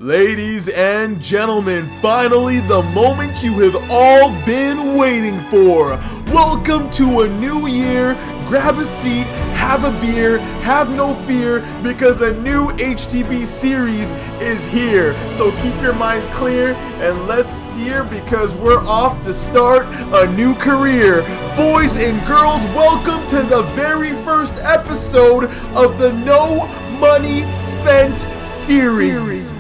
Ladies and gentlemen, finally the moment you have all been waiting for. Welcome to a new year. Grab a seat, have a beer, have no fear, because a new HTB series is here. So keep your mind clear and let's steer, because we're off to start a new career. Boys and girls, welcome to the very first episode of the No Money Spent series.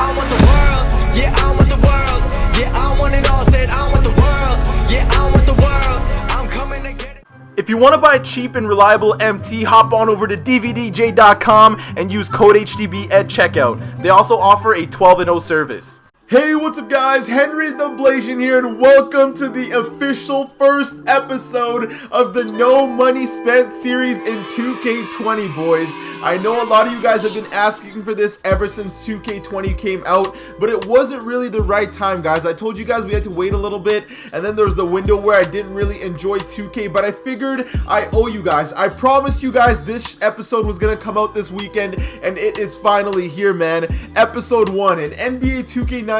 I want the world, yeah, I want the world, yeah, I want it all, said I want the world, yeah, I want the world, I'm coming to get it. If you want to buy cheap and reliable MT, hop on over to dvdj.com and use code HTB at checkout. They also offer a 12-0 service. Hey, what's up guys, Henry the Blasian here, and welcome to the official first episode of the No Money Spent series in 2k20, boys. I know a lot of you guys have been asking for this ever since 2k20 came out, but it wasn't really the right time, guys. I told you guys we had to wait a little bit, and then there was the window where I didn't really enjoy 2k, but I figured I owe you guys. I promised you guys this episode was gonna come out this weekend, and it is finally here, man. Episode 1 in NBA 2k19.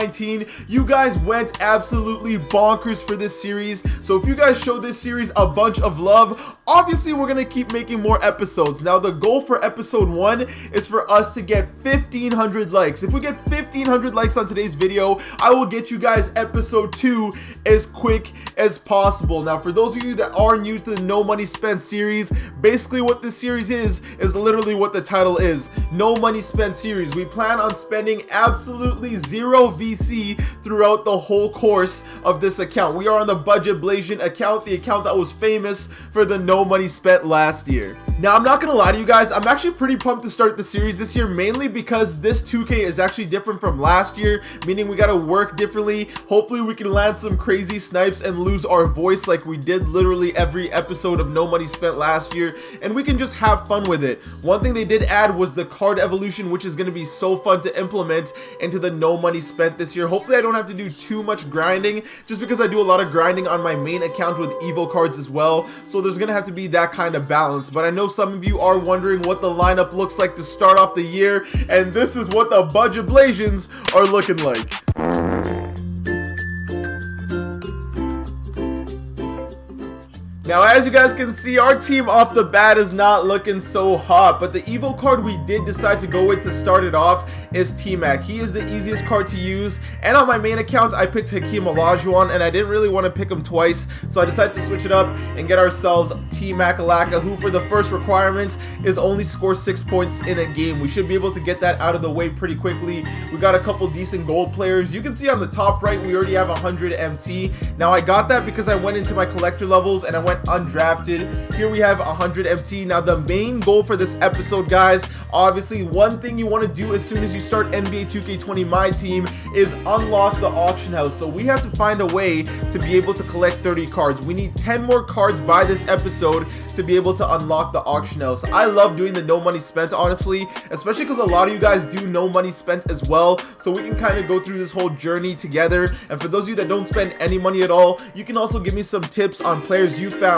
You guys went absolutely bonkers for this series, so if you guys showed this series a bunch of love, obviously we're gonna keep making more episodes. Now the goal for episode 1 is for us to get 1,500 likes. If we get 1,500 likes on today's video, I will get you guys episode 2 as quick as possible. Now for those of you that are new to the No Money Spent series, basically what this series is literally what the title is, No Money Spent series. We plan on spending absolutely zero VC throughout the whole course of this account. We are on the Budget Blasian account, the account that was famous for the No Money Spent last year. Now I'm not gonna lie to you guys, I'm actually pretty pumped to start the series this year, mainly because this 2K is actually different from last year, meaning we gotta work differently. Hopefully we can land some crazy snipes and lose our voice like we did literally every episode of No Money Spent last year, and we can just have fun with it. One thing they did add was the card evolution, which is gonna be so fun to implement into the No Money Spent this year. Hopefully I don't have to do too much grinding, just because I do a lot of grinding on my main account with Evo cards as well, so there's gonna have to be that kind of balance. But I know some of you are wondering what the lineup looks like to start off the year, and this is what the Budget Blasians are looking like. Now as you guys can see, our team off the bat is not looking so hot, but the Evo card we did decide to go with to start it off is T-Mac. He is the easiest card to use, and on my main account I picked Hakeem Olajuwon, and I didn't really want to pick him twice, so I decided to switch it up and get ourselves T-Mac Alaka, who for the first requirement is only score 6 points in a game. We should be able to get that out of the way pretty quickly. We got a couple decent gold players. You can see on the top right we already have 100 MT. Now I got that because I went into my collector levels and I went undrafted. Here we have 100 MT. Now the main goal for this episode, guys, obviously one thing you want to do as soon as you start NBA 2k20 MyTEAM is unlock the auction house. So we have to find a way to be able to collect 30 cards. We need 10 more cards by this episode to be able to unlock the auction house. I love doing the No Money Spent, honestly, especially because a lot of you guys do No Money Spent as well, so we can kind of go through this whole journey together. And for those of you that don't spend any money at all, you can also give me some tips on players you found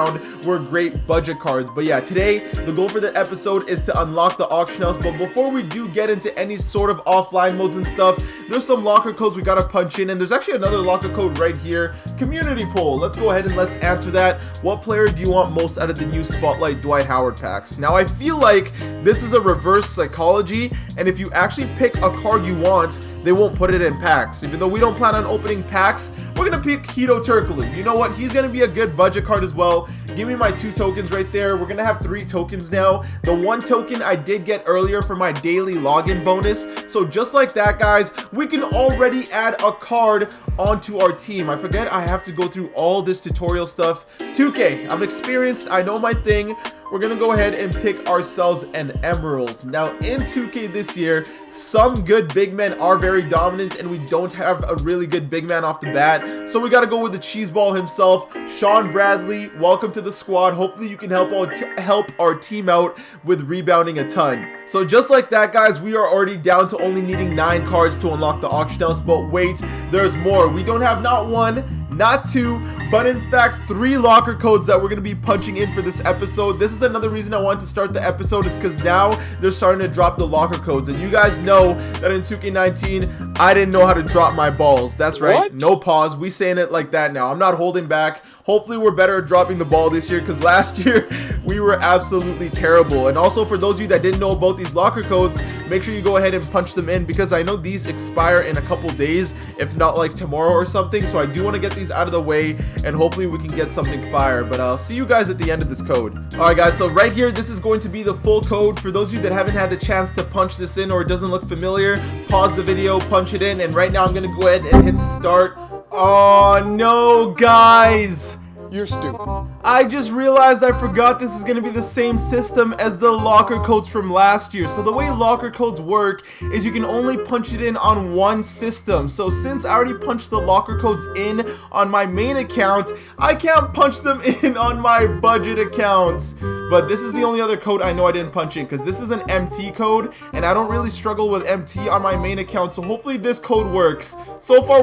were great budget cards. But yeah, today the goal for the episode is to unlock the auction house. But before we do get into any sort of offline modes and stuff, there's some locker codes we gotta punch in, and there's actually another locker code right here, community poll. Let's go ahead and let's answer that. What player do you want most out of the new Spotlight Dwight Howard packs? Now I feel like this is a reverse psychology, and if you actually pick a card you want, they won't put it in packs. Even though we don't plan on opening packs, we're gonna pick Hito Turkoglu. You know what, he's gonna be a good budget card as well. Give me my 2 tokens right there. We're gonna have 3 tokens now. The 1 token I did get earlier for my daily login bonus. So just like that, guys, we can already add a card onto our team. I forget I have to go through all this tutorial stuff. 2K, I'm experienced, I know my thing. We're gonna go ahead and pick ourselves an Emerald. Now in 2K this year, some good big men are very dominant, and we don't have a really good big man off the bat, so we gotta go with the cheeseball himself, Sean Bradley. Welcome to the squad. Hopefully you can help our team out with rebounding a ton. So just like that, guys, we are already down to only needing 9 cards to unlock the auction house. But wait, there's more. We don't have not 1, not 2, but in fact 3 locker codes that we're going to be punching in for this episode. This is another reason I wanted to start the episode, is because now they're starting to drop the locker codes, and you guys know that in 2K19 I didn't know how to drop my balls. That's right. What? No pause. We saying it like that now. I'm not holding back. Hopefully we're better at dropping the ball this year, because last year we were absolutely terrible. And also, for those of you that didn't know about these locker codes, make sure you go ahead and punch them in, because I know these expire in a couple days, if not like tomorrow or something. So I do want to get these out of the way, and hopefully we can get something fire. But I'll see you guys at the end of this code. Alright guys, so right here, this is going to be the full code. For those of you that haven't had the chance to punch this in, or it doesn't look familiar, pause the video, punch it in, and right now I'm going to go ahead and hit start. Oh no, guys! You're stupid. I just realized I forgot this is going to be the same system as the locker codes from last year. So the way locker codes work is you can only punch it in on one system. So since I already punched the locker codes in on my main account, I can't punch them in on my budget account. But this is the only other code I know I didn't punch in, because this is an MT code, and I don't really struggle with MT on my main account, so hopefully this code works. So far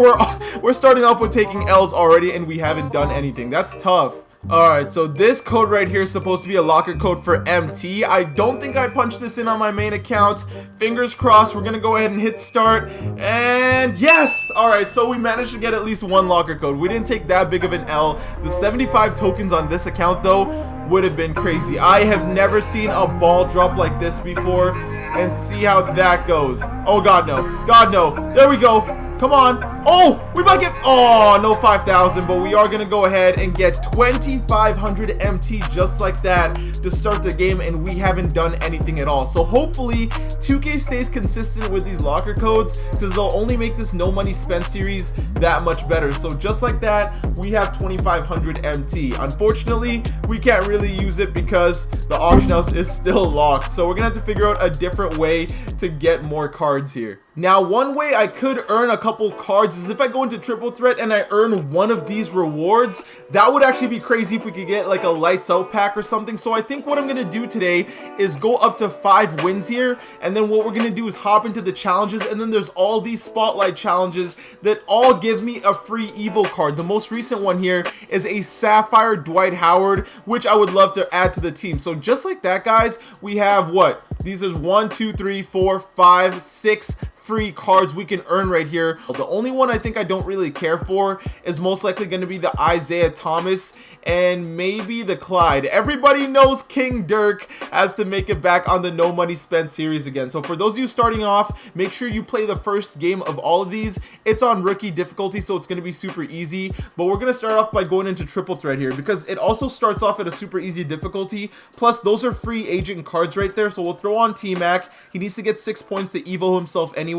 we're starting off with taking L's already, and we haven't done anything. That's tough. Alright, so this code right here is supposed to be a locker code for MT. I don't think I punched this in on my main account. Fingers crossed. We're gonna go ahead and hit start, and yes! Alright, so we managed to get at least one locker code. We didn't take that big of an L. The 75 tokens on this account though would have been crazy. I have never seen a ball drop like this before, and see how that goes. Oh god no, god no. There we go. Come on. Oh, we might get, oh, no 5,000, but we are going to go ahead and get 2,500 MT just like that to start the game, and we haven't done anything at all. So hopefully 2K stays consistent with these locker codes, because they'll only make this no money spent series that much better. So just like that, we have 2,500 MT. Unfortunately, we can't really use it because the auction house is still locked. So we're going to have to figure out a different way to get more cards here. Now, one way I could earn a couple cards is if I go into triple threat and I earn one of these rewards. That would actually be crazy if we could get like a lights out pack or something. So I think what I'm gonna do today is go up to 5 wins here, and then what we're gonna do is hop into the challenges, and then there's all these spotlight challenges that all give me a free evil card. The most recent one here is a Sapphire Dwight Howard, which I would love to add to the team. So just like that, guys, we have what? These are 1, 2, 3, 4, 5, 6 free cards we can earn right here. The only one I think I don't really care for is most likely going to be the Isaiah Thomas and maybe the Clyde. Everybody knows King Dirk has to make it back on the no money spent series again. So for those of you starting off, make sure you play the first game of all of these. It's on rookie difficulty, so it's going to be super easy, but we're going to start off by going into triple threat here, because it also starts off at a super easy difficulty. Plus those are free agent cards right there. So we'll throw on T-Mac. He needs to get 6 points to evo himself anyways.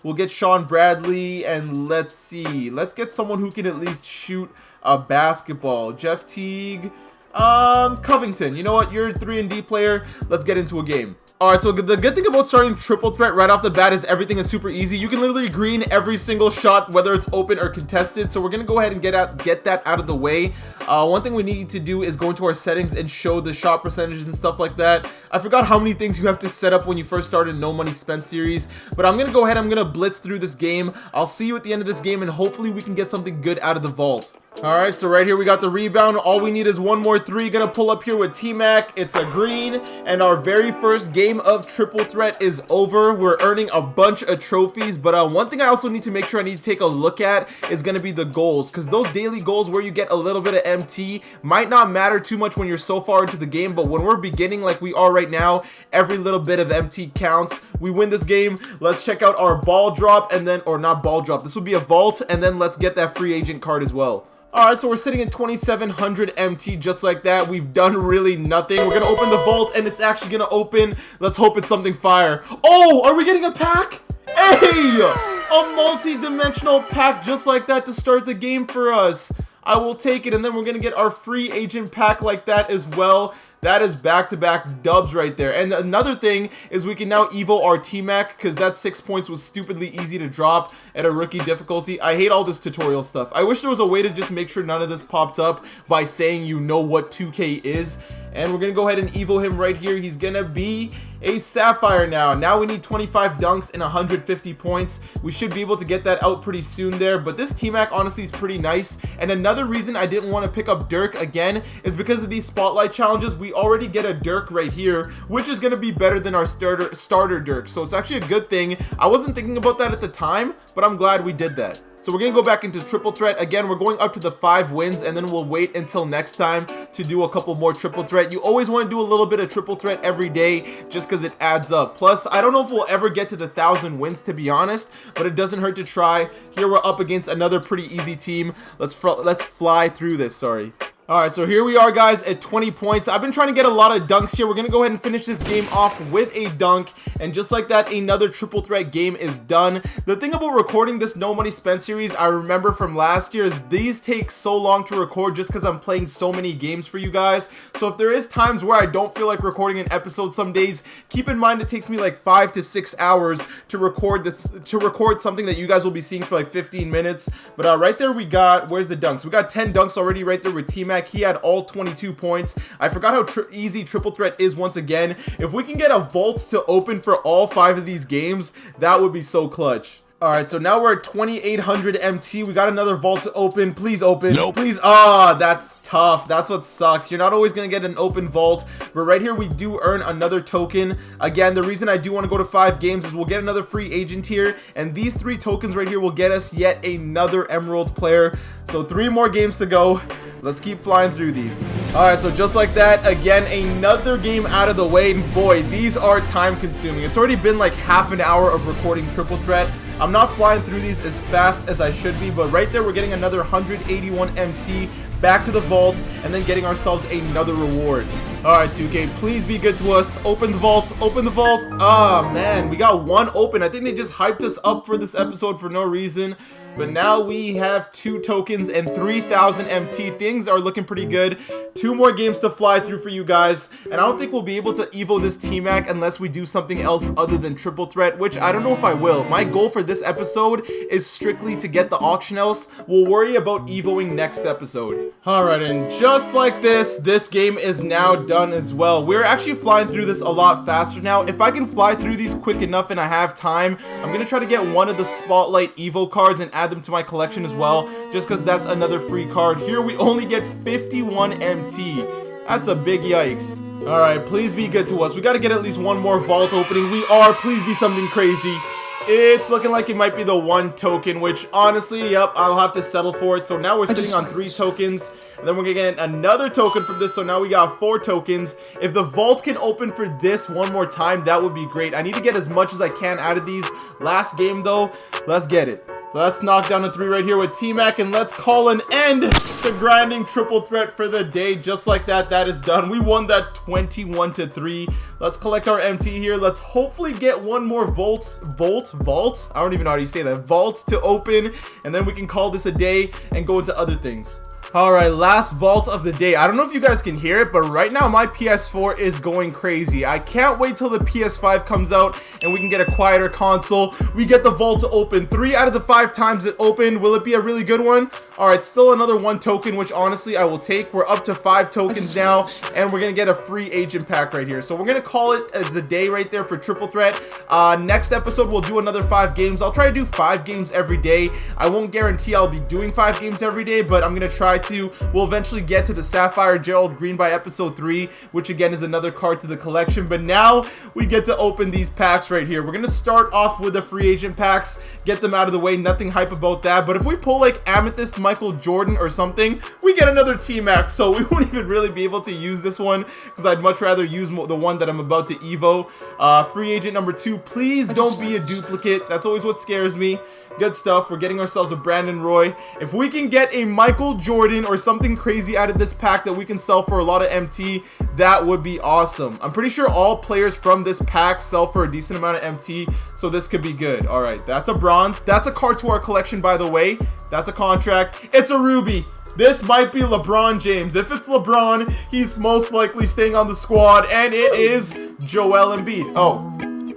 We'll get Sean Bradley, and let's see, let's get someone who can at least shoot a basketball. Jeff Teague, Covington. You know what, you're a 3-and-D player. Let's get into a game. Alright, so the good thing about starting triple threat right off the bat is everything is super easy. You can literally green every single shot, whether it's open or contested. So we're gonna go ahead and get that out of the way. One thing we need to do is go into our settings and show the shot percentages and stuff like that. I forgot how many things you have to set up when you first start a no money spent series, but I'm gonna go ahead, I'm gonna blitz through this game. I'll see you at the end of this game, and hopefully we can get something good out of the vault. Alright, so right here we got the rebound. All we need is one more 3. Gonna pull up here with T-Mac. It's a green, and our very first game of triple threat is over. We're earning a bunch of trophies, but one thing I also need to make sure I need to take a look at is gonna be the goals, because those daily goals where you get a little bit of MT might not matter too much when you're so far into the game, but when we're beginning like we are right now, every little bit of MT counts. We win this game. Let's check out our ball drop, and then, or not ball drop, this would be a vault, and then let's get that free agent card as well. Alright, so we're sitting at 2,700 MT just like that. We've done really nothing. We're gonna open the vault, and it's actually gonna open. Let's hope it's something fire. Oh, are we getting a pack? Hey, a multi-dimensional pack just like that to start the game for us. I will take it, and then we're gonna get our free agent pack like that as well. That is back-to-back dubs right there. And another thing is we can now evo our T-Mac, because that 6 points was stupidly easy to drop at a rookie difficulty. I hate all this tutorial stuff. I wish there was a way to just make sure none of this pops up by saying you know what 2K is. And we're going to go ahead and evo him right here. He's going to be a sapphire now. Now we need 25 dunks and 150 points. We should be able to get that out pretty soon there, but this T-Mac honestly is pretty nice. And another reason I didn't want to pick up Dirk again is because of these spotlight challenges. We already get a Dirk right here, which is going to be better than our starter Dirk, so it's actually a good thing. I wasn't thinking about that at the time, but I'm glad we did that. So we're going to go back into triple threat. Again, we're going up to the 5 wins, and then we'll wait until next time to do a couple more triple threat. You always want to do a little bit of triple threat every day just because it adds up. Plus, I don't know if we'll ever get to the 1,000 wins, to be honest, but it doesn't hurt to try. Here we're up against another pretty easy team. Let's fly through this, sorry. Alright, so here we are, guys, at 20 points. I've been trying to get a lot of dunks here. We're going to go ahead and finish this game off with a dunk. And just like that, another triple threat game is done. The thing about recording this No Money Spent series, I remember from last year, is these take so long to record just because I'm playing so many games for you guys. So if there is times where I don't feel like recording an episode some days, keep in mind it takes me like 5 to 6 hours to record this, to record something that you guys will be seeing for like 15 minutes. But right there we got, where's the dunks? We got 10 dunks already right there with T-Mac. He had all 22 points. I forgot how easy triple threat is once again. If we can get a vault to open for all 5 of these games, that would be so clutch. Alright, so now we're at 2,800 MT. We got another vault to open. Please open. Nope. Please. Ah, that's tough. That's what sucks. You're not always going to get an open vault. But right here, we do earn another token. Again, the reason I do want to go to 5 games is we'll get another free agent here. And these 3 tokens right here will get us yet another Emerald player. So 3 more games to go. Let's keep flying through these. Alright, so just like that, again, another game out of the way. And boy, these are time consuming. It's already been like half an hour of recording triple threat. I'm not flying through these as fast as I should be, but right there we're getting another 181 MT back to the vault and then getting ourselves another reward. Alright, 2K, please be good to us. Open the vault. Open the vault. Ah, man, we got 1 open. I think they just hyped us up for this episode for no reason. But now we have 2 tokens and 3,000 MT. Things are looking pretty good. 2 more games to fly through for you guys. And I don't think we'll be able to evo this T-Mac unless we do something else other than triple threat, which I don't know if I will. My goal for this episode is strictly to get the auction house. We'll worry about evoing next episode. Alright, and just like this game is now done as well. We're actually flying through this a lot faster now. If I can fly through these quick enough and I have time, I'm going to try to get one of the Spotlight Evo cards and add them to my collection as well, just because that's another free card. Here we only get 51 MT. That's a big yikes. Alright, please be good to us. We got to get at least 1 more vault opening. We are. Please be something crazy. It's looking like it might be the 1 token, which honestly, yep, I'll have to settle for it. So now we're sitting on 3 tokens, and then we're gonna get another token from this. So now we got 4 tokens. If the vault can open for this 1 more time, that would be great. I need to get as much as I can out of these. Last game though, let's get it. Let's knock down a 3 right here with T-Mac, and let's call an end to grinding triple threat for the day. Just like that, that is done. We won that 21-3. Let's collect our MT here. Let's hopefully get 1 more vault. I don't even know how you say that. Vault to open, and then we can call this a day and go into other things. Alright, last vault of the day. I don't know if you guys can hear it, but right now my PS4 is going crazy. I can't wait till the PS5 comes out and we can get a quieter console. We get the vault to open. 3 out of the 5 times it opened. Will it be a really good one? Alright, still another 1 token, which honestly I will take. We're up to 5 tokens now, and we're going to get a free agent pack right here. So we're going to call it as the day right there for triple threat. Next episode, we'll do another 5 games. I'll try to do 5 games every day. I won't guarantee I'll be doing 5 games every day, but I'm going to try to. We'll eventually get to the Sapphire Gerald Green by episode 3, which again is another card to the collection. But now we get to open these packs right here. We're going to start off with the free agent packs, get them out of the way. Nothing hype about that. But if we pull like Amethyst Michael Jordan or something, we get another T-Mac. So we won't even really be able to use this one because I'd much rather use the one that I'm about to evo. Free agent number 2, please don't be a duplicate. That's always what scares me. Good stuff. We're getting ourselves a Brandon Roy. If we can get a Michael Jordan or something crazy out of this pack that we can sell for a lot of MT, that would be awesome. I'm pretty sure all players from this pack sell for a decent amount of MT, so this could be good. All right, that's a bronze. That's a card to our collection, by the way. That's a contract. It's a ruby. This might be LeBron James. If it's LeBron, he's most likely staying on the squad, and it is Joel Embiid. Oh,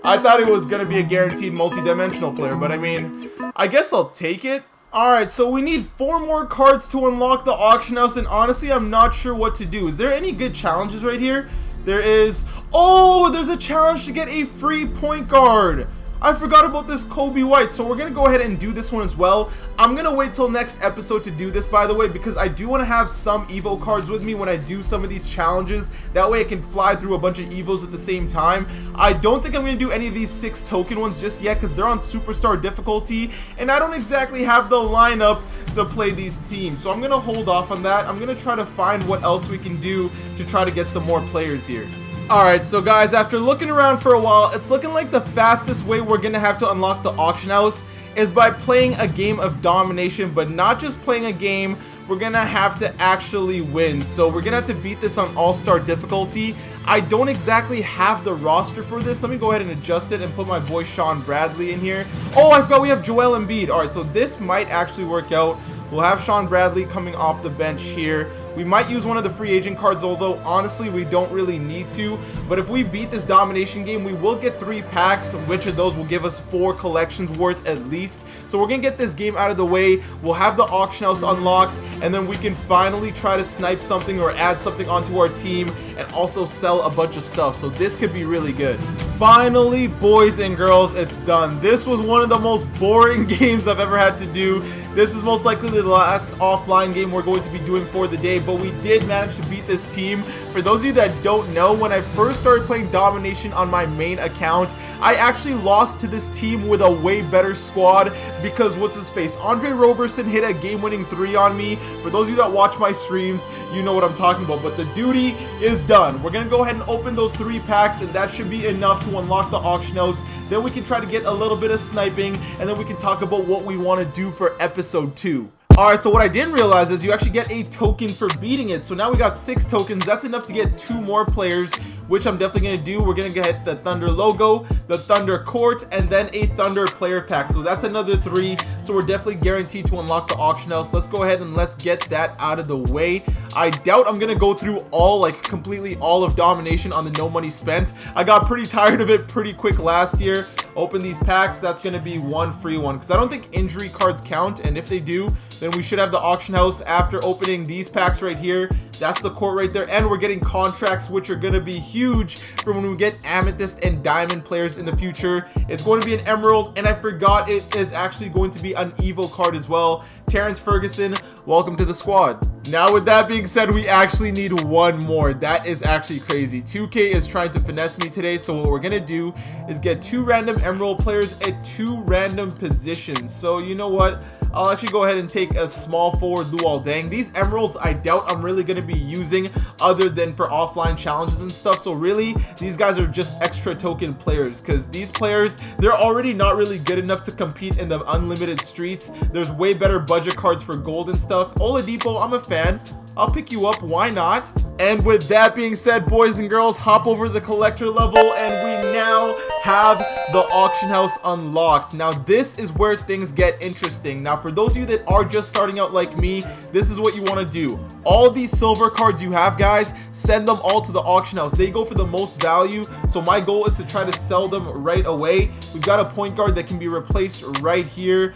I thought it was going to be a guaranteed multi-dimensional player, but I mean, I guess I'll take it. Alright, so we need 4 more cards to unlock the auction house, and honestly, I'm not sure what to do. Is there any good challenges right here? There is, oh, there's a challenge to get a free point guard. I forgot about this Kobe White, so we're going to go ahead and do this one as well. I'm going to wait till next episode to do this, by the way, because I do want to have some Evo cards with me when I do some of these challenges. That way I can fly through a bunch of Evos at the same time. I don't think I'm going to do any of these 6 token ones just yet because they're on Superstar difficulty, and I don't exactly have the lineup to play these teams. So I'm going to hold off on that. I'm going to try to find what else we can do to try to get some more players here. Alright, so guys, after looking around for a while, it's looking like the fastest way we're gonna have to unlock the auction house is by playing a game of domination, but not just playing a game, we're gonna have to actually win. So we're gonna have to beat this on all-star difficulty. I don't exactly have the roster for this. Let me go ahead and adjust it and put my boy Sean Bradley in here. Oh, I forgot we have Joel Embiid. Alright, so this might actually work out. We'll have Sean Bradley coming off the bench here. We might use one of the free agent cards, although honestly we don't really need to. But if we beat this domination game, we will get 3 packs, which of those will give us 4 collections worth at least. So we're gonna get this game out of the way. We'll have the auction house unlocked, and then we can finally try to snipe something or add something onto our team and also sell a bunch of stuff. So this could be really good. Finally, boys and girls, it's done. This was one of the most boring games I've ever had to do. This is most likely the last offline game we're going to be doing for the day, but we did manage to beat this team. For those of you that don't know, when I first started playing domination on my main account, I actually lost to this team with a way better squad because what's his face? Andre Roberson hit a game-winning 3 on me. For those of you that watch my streams, you know what I'm talking about, but the duty is done. We're gonna go ahead and open those 3 packs, and that should be enough to unlock the auction house. Then we can try to get a little bit of sniping, and then we can talk about what we want to do for episode 2. Alright, so what I didn't realize is you actually get a token for beating it. So now we got 6 tokens. That's enough to get 2 more players, which I'm definitely going to do. We're going to get the Thunder logo, the Thunder court, and then a Thunder player pack. So that's another 3. So we're definitely guaranteed to unlock the auction house. Let's go ahead and let's get that out of the way. I doubt I'm going to go through all, like completely all of domination on the no money spent. I got pretty tired of it pretty quick last year. Open these packs. That's going to be 1 free one because I don't think injury cards count, and if they do, then we should have the auction house after opening these packs right here. That's the court right there, and we're getting contracts, which are going to be huge for when we get amethyst and diamond players in the future. It's going to be an emerald, and I forgot it is actually going to be an Evo card as well. Terrence Ferguson, welcome to the squad. Now with that being said, we actually need 1 more. That is actually crazy. 2K is trying to finesse me today, so what we're gonna do is get 2 random emerald players at 2 random positions. So you know what, I'll actually go ahead and take a small forward Luol Deng. These emeralds I doubt I'm really gonna be using other than for offline challenges and stuff. So really these guys are just extra token players because these players, they're already not really good enough to compete in the unlimited streets. There's way better budget cards for gold and stuff. Oladipo, I'm a fan. I'll pick you up, why not? And with that being said, boys and girls, hop over to the collector level, and we now have the auction house unlocked. Now this is where things get interesting. Now for those of you that are just starting out like me, this is what you want to do. All these silver cards you have, guys, send them all to the auction house. They go for the most value, so my goal is to try to sell them right away. We've got a point guard that can be replaced right here.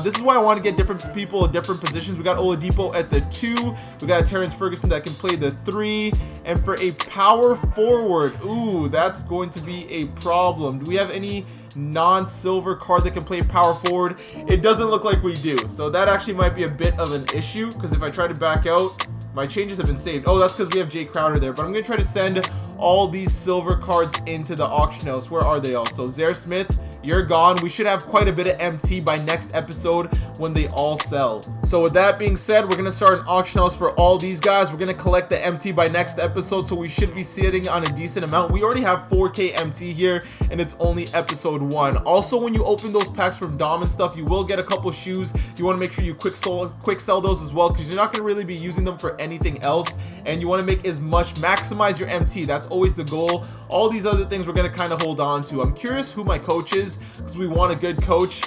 This is why I want to get different people at different positions. We got Oladipo at the 2, we got Terrence Ferguson that can play the 3, and for a power forward, ooh, that's going to be a problem. Do we have any non-silver card that can play power forward? It doesn't look like we do, so that actually might be a bit of an issue because if I try to back out, my changes have been saved. Oh, that's because we have Jay Crowder there, but I'm going to try to send all these silver cards into the auction house. Where are they all? So Zaire Smith, you're gone. We should have quite a bit of MT by next episode when they all sell. So with that being said, we're going to start an auction house for all these guys. We're going to collect the MT by next episode, so we should be sitting on a decent amount. We already have 4K MT here, and it's only episode 1. Also, when you open those packs from Dom and stuff, you will get a couple shoes. You want to make sure you quick sell those as well, because you're not going to really be using them for anything else, and you want to make as much, maximize your MT. That's always the goal. All these other things we're going to kind of hold on to. I'm curious who my coach is, because we want a good coach.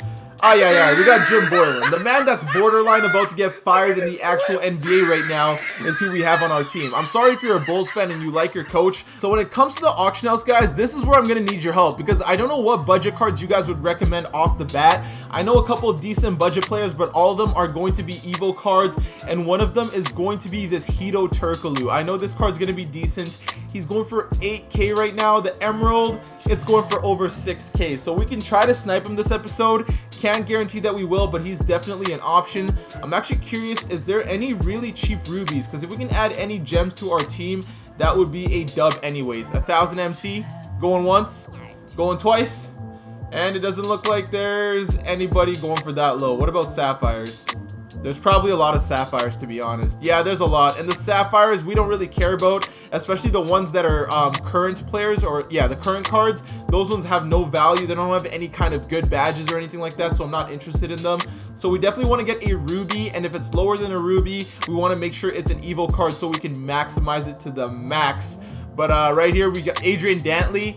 yeah, we got Jim Boylan. The man that's borderline about to get fired in the actual NBA right now is who we have on our team. I'm sorry if you're a Bulls fan and you like your coach. So when it comes to the auction house, guys, this is where I'm going to need your help because I don't know what budget cards you guys would recommend off the bat. I know a couple of decent budget players, but all of them are going to be Evo cards, and one of them is going to be this Jesserthelazer. I know this card's going to be decent. He's going for 8k right now. The Emerald, it's going for over 6k. So we can try to snipe him this episode. Can't guarantee that we will, but he's definitely an option. I'm actually curious, is there any really cheap rubies? Because if we can add any gems to our team, that would be a dub anyways. 1000 MT, going once, going twice, and it doesn't look like there's anybody going for that low. What about sapphires? There's probably a lot of sapphires, to be honest. Yeah, there's a lot. And the sapphires we don't really care about, especially the ones that are current players, or yeah, the current cards. Those ones have no value. They don't have any kind of good badges or anything like that, so I'm not interested in them. So we definitely want to get a ruby, and if it's lower than a ruby, we want to make sure it's an Evo card so we can maximize it to the max. But right here we got Adrian Dantley.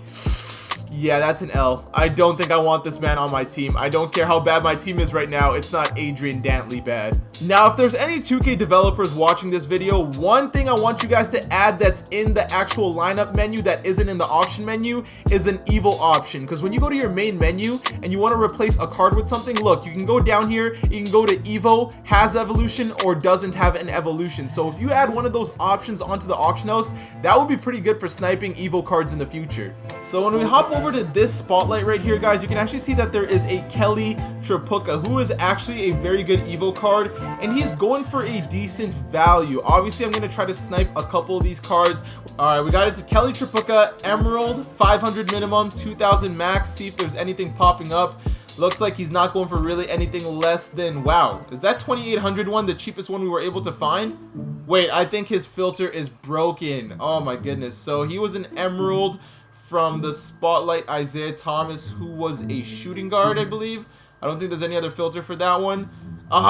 Yeah, that's an L. I don't think I want this man on my team. I don't care how bad my team is right now. It's not Adrian Dantley bad. Now, if there's any 2K developers watching this video, one thing I want you guys to add that's in the actual lineup menu that isn't in the auction menu is an Evo option. Because when you go to your main menu and you want to replace a card with something, look, you can go down here, you can go to Evo, has evolution, or doesn't have an evolution. So if you add one of those options onto the auction house, that would be pretty good for sniping Evo cards in the future. So when we hop over to this spotlight right here, guys, you can actually see that there is a Kelly Tripucka, who is actually a very good Evo card, and he's going for a decent value. Obviously, I'm going to try to snipe a couple of these cards. All right, we got it to Kelly Tripucka, Emerald, 500 minimum, 2000 max. See if there's anything popping up. Looks like he's not going for really anything less than, wow, is that 2800 one the cheapest one we were able to find? Wait, I think his filter is broken. Oh my goodness. So he was an Emerald from the spotlight, Isaiah Thomas, who was a shooting guard, I believe. I don't think there's any other filter for that one.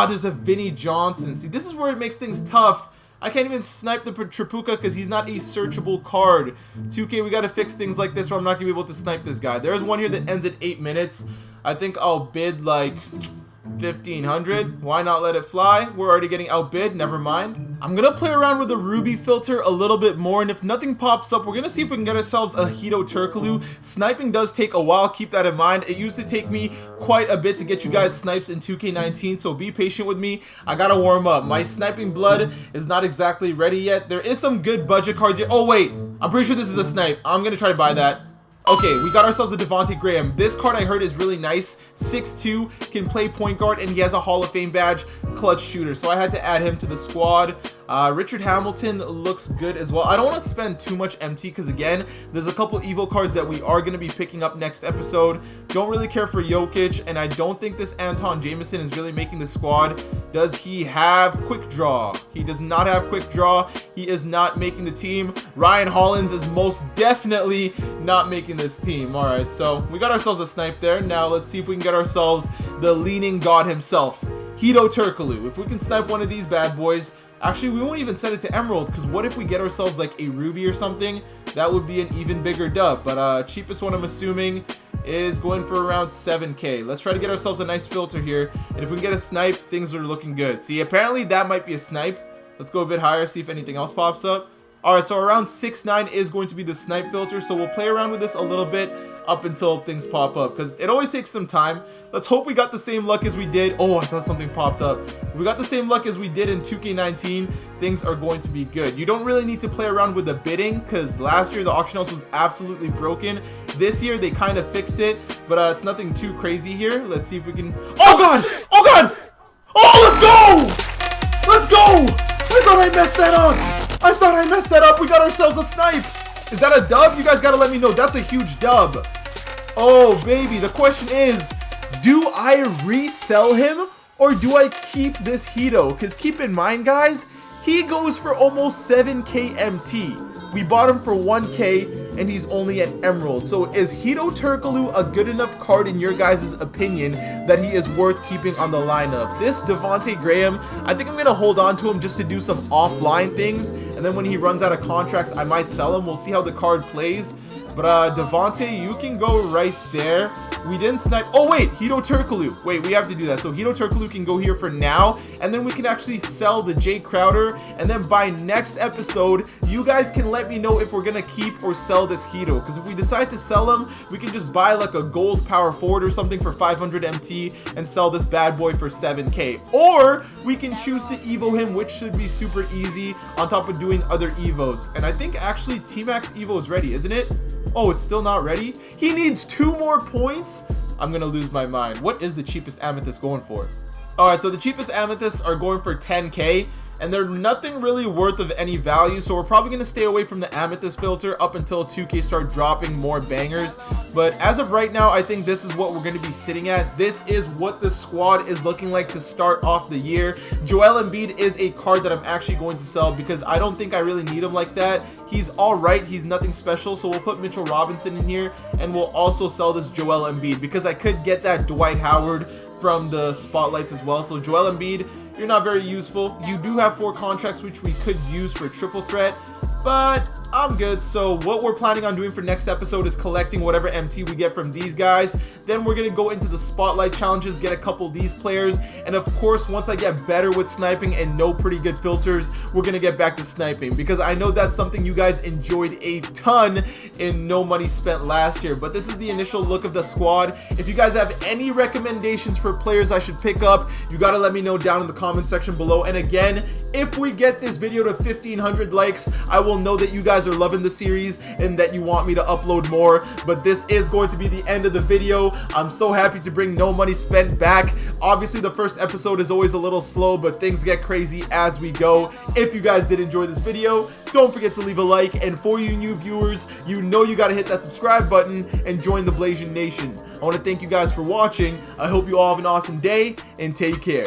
There's a Vinny Johnson. See, this is where it makes things tough. I can't even snipe the Tripucka because he's not a searchable card. 2K, we got to fix things like this or I'm not going to be able to snipe this guy. There's one here that ends at 8 minutes. I think I'll bid like 1500. Why not let it fly? We're already getting outbid. Never mind. I'm gonna play around with the ruby filter a little bit more, and if nothing pops up, we're gonna see if we can get ourselves a Jesserthelazer. Sniping does take a while, keep that in mind. It used to take me quite a bit to get you guys snipes in 2K19, so be patient with me. I gotta warm up. My sniping blood is not exactly ready yet. There is some good budget cards here. Oh wait, I'm pretty sure this is a snipe. I'm gonna try to buy that. Okay, we got ourselves a Devontae Graham. This card I heard is really nice. 6'2", can play point guard, and he has a Hall of Fame badge, clutch shooter. So I had to add him to the squad. Richard Hamilton looks good as well. I don't want to spend too much MT because, again, there's a couple Evo cards that we are going to be picking up next episode. Don't really care for Jokic, and I don't think this Anton Jameson is really making the squad. Does he have quick draw? He does not have quick draw. He is not making the team. Ryan Hollins is most definitely not making this team. All right, so we got ourselves a snipe there. Now let's see if we can get ourselves the leaning god himself, Jesserthelazer. If we can snipe one of these bad boys, actually we won't even send it to Emerald, because what if we get ourselves like a ruby or something? That would be an even bigger dub. But cheapest one I'm assuming is going for around 7k. Let's try to get ourselves a nice filter here, and if we can get a snipe, things are looking good. See, apparently that might be a snipe. Let's go a bit higher, see if anything else pops up. Alright, so around 6'9" is going to be the snipe filter, so we'll play around with this a little bit up until things pop up, because it always takes some time. Let's hope we got the same luck as we did. Oh, I thought something popped up. If we got the same luck as we did in 2K19, things are going to be good. You don't really need to play around with the bidding, because last year the auction house was absolutely broken. This year they kind of fixed it, but it's nothing too crazy here. Let's see if we can... Oh god! Oh god! Oh, let's go! Let's go! I thought I messed that up! I thought I messed that up. We got ourselves a snipe. Is that a dub? You guys got to let me know. That's a huge dub. Oh, baby. The question is, do I resell him or do I keep this Hito? Because keep in mind, guys, he goes for almost 7k MT. We bought him for 1k and he's only an Emerald. So is Jesserthelazer a good enough card in your guys' opinion that he is worth keeping on the lineup? This Devontae Graham, I think I'm going to hold on to him just to do some offline things. And then when he runs out of contracts, I might sell him. We'll see how the card plays. But Devontae, you can go right there. We didn't snipe. Oh wait, Hito Turkaloo. Wait, we have to do that. So Hito Turkaloo can go here for now, and then we can actually sell the Jay Crowder. And then by next episode, you guys can let me know if we're gonna keep or sell this Hito. Because if we decide to sell him, we can just buy like a gold power forward or something for 500 MT and sell this bad boy for 7k. Or we can choose to evo him, which should be super easy on top of doing other evos. And I think actually T-Max evo is ready, isn't it? Oh, it's still not ready? He needs 2 more points? I'm gonna lose my mind. What is the cheapest amethyst going for? Alright, so the cheapest amethysts are going for 10k, and they're nothing really worth of any value, so we're probably going to stay away from the amethyst filter up until 2k start dropping more bangers. But as of right now, I think this is what we're going to be sitting at. This is what the squad is looking like to start off the year. Joel Embiid is a card that I'm actually going to sell because I don't think I really need him like that. He's alright, he's nothing special, so we'll put Mitchell Robinson in here, and we'll also sell this Joel Embiid because I could get that Dwight Howard from the spotlights as well. So Joel Embiid, you're not very useful. You do have 4 contracts which we could use for triple threat, but I'm good. So what we're planning on doing for next episode is collecting whatever MT we get from these guys. Then we're gonna go into the spotlight challenges, get a couple of these players, and of course once I get better with sniping and know pretty good filters, we're gonna get back to sniping because I know that's something you guys enjoyed a ton in No Money Spent last year. But this is the initial look of the squad. If you guys have any recommendations for players I should pick up, you gotta let me know down in the comment section below. And again, if we get this video to 1,500 likes, I will know that you guys are loving the series and that you want me to upload more. But this is going to be the end of the video. I'm so happy to bring No Money Spent back. Obviously the first episode is always a little slow, but things get crazy as we go. If you guys did enjoy this video, don't forget to leave a like, and for you new viewers, you know you gotta hit that subscribe button and join the Blasian Nation. I want to thank you guys for watching. I hope you all have an awesome day and take care.